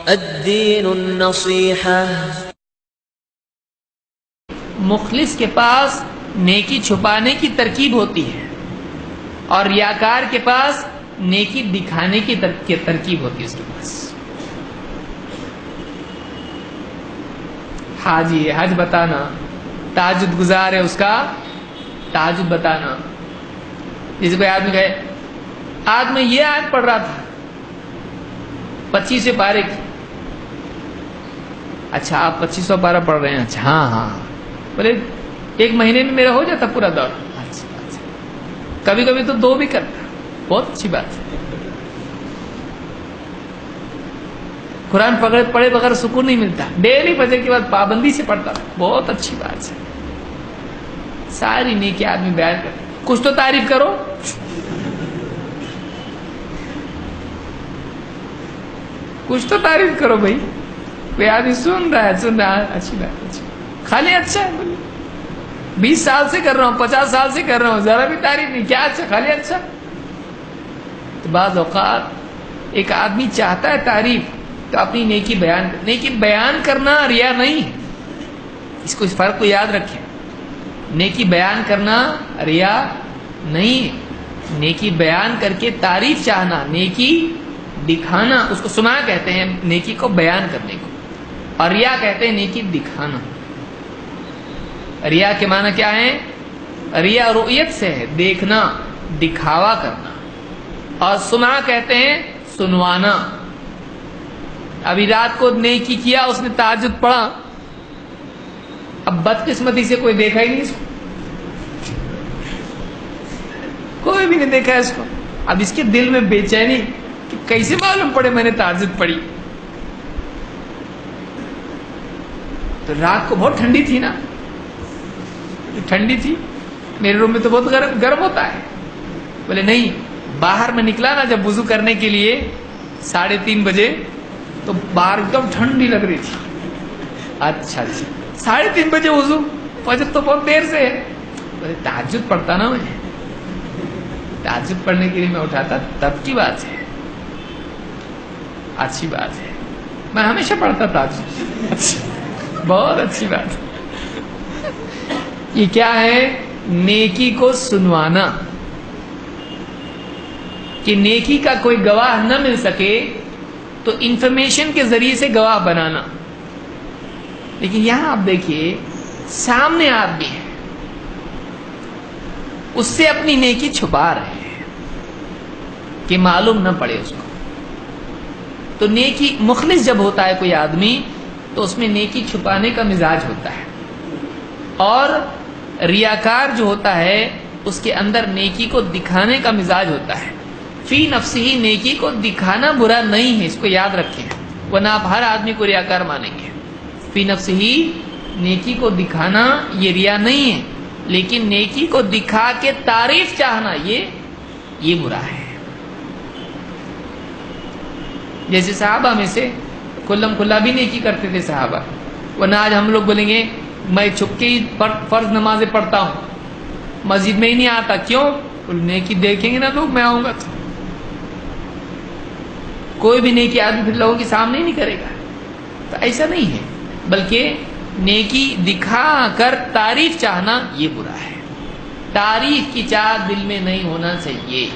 الدین النصیحہ. مخلص کے پاس نیکی چھپانے کی ترکیب ہوتی ہے اور ریاکار کے پاس نیکی دکھانے کی ترکیب ہوتی ہے. اس کے پاس حاجی ہے، حج بتانا، تہجد گزار ہے، اس کا تہجد بتانا. جیسے کوئی آدمی کہے آج میں یہ آیت پڑھ رہا تھا 25 پارے کی. اچھا آپ 2500 پارہ پڑھ رہے ہیں؟ اچھا ہاں بولے ایک مہینے میں میرا ہو جاتا پورا دور. اچھی بات ہے. کبھی کبھی تو 2 بھی کرتا. بہت اچھی بات ہے. قرآن پڑھے بغیر سکون نہیں ملتا. ڈیلی فجر کے بعد پابندی سے پڑھتا. بہت اچھی بات ہے. ساری نیکی آدمی بیان کرتا. کچھ تو تعریف کرو. کچھ تو تعریف کرو بھائی. کوئی آدمی سن رہا ہے اچھی بات ہے. خالی اچھا ہے بولے 20 سال سے کر رہا ہوں 50 سال سے کر رہا ہوں ذرا بھی تعریف نہیں. کیا اچھا؟ خالی اچھا. تو بعض اوقات ایک آدمی چاہتا ہے تعریف تو اپنی نیکی بیان کر. نیکی بیان کرنا ریا نہیں. اس کو اس فرق کو یاد رکھیں. نیکی بیان کرنا ریا نہیں. نیکی بیان کر کے تعریف چاہنا، نیکی دکھانا، اس کو سنا کہتے ہیں نیکی کو بیان کرنے کو. اور ریا کہتے ہیں نیکی دکھانا. ریا کے معنی کیا ہے؟ ریا رؤیت سے ہے، دیکھنا، دکھاوا کرنا. اور سنا کہتے ہیں سنوانا. ابھی رات کو نیکی کیا، اس نے تہجد پڑھا، اب بدقسمتی سے کوئی دیکھا ہی نہیں اس کو. کوئی بھی نہیں دیکھا اس کو. اب اس کے دل میں بے چینی کہ کیسے معلوم پڑے میں نے تہجد پڑھی. تو رات کو بہت ٹھنڈی تھی نا، ٹھنڈی تھی. میرے روم میں تو بہت گرم ہوتا ہے. بولے نہیں، باہر میں نکلا نا جب وضو کرنے کے لیے 3:30 بجے تو باہر ایک دم ٹھنڈی لگ رہی تھی. اچھا 3:30 بجے وضو، فجر تو بہت دیر سے ہے. بولے تہجد پڑھتا نا، میں تہجد پڑھنے کے لیے میں اٹھاتا تب کی بات ہے. اچھی بات ہے. میں ہمیشہ پڑھتا تہجد. بہت اچھی بات ہے. یہ کیا ہے؟ نیکی کو سنوانا. کہ نیکی کا کوئی گواہ نہ مل سکے تو انفارمیشن کے ذریعے سے گواہ بنانا. لیکن یہاں آپ دیکھیے سامنے آدمی ہے، اس سے اپنی نیکی چھپا رہے ہیں کہ معلوم نہ پڑے اس کو. تو نیکی مخلص جب ہوتا ہے کوئی آدمی تو اس میں نیکی چھپانے کا مزاج ہوتا ہے. اور ریاکار جو ہوتا ہے اس کے اندر نیکی کو دکھانے کا مزاج ہوتا ہے. فی نفس ہی نیکی کو دکھانا برا نہیں ہے، اس کو یاد رکھیں، ورنہ آپ ہر آدمی کو ریاکار مانیں گے. فی نفس ہی نیکی کو دکھانا یہ ریا نہیں ہے، لیکن نیکی کو دکھا کے تعریف چاہنا یہ برا ہے. جیسے صحابہ میں سے کھلم کھلا بھی نیکی کرتے تھے صحابہ. ورنہ آج ہم لوگ بولیں گے میں چھپ کے ہی فرض نمازیں پڑھتا ہوں، مسجد میں ہی نہیں آتا. کیوں؟ نیکی دیکھیں گے نا لوگ، میں آؤں گا تو. کوئی بھی نیکی آدمی پھر لوگوں کے سامنے ہی نہیں کرے گا. تو ایسا نہیں ہے، بلکہ نیکی دکھا کر تعریف چاہنا یہ برا ہے. تعریف کی چاہت دل میں نہیں ہونا چاہیے.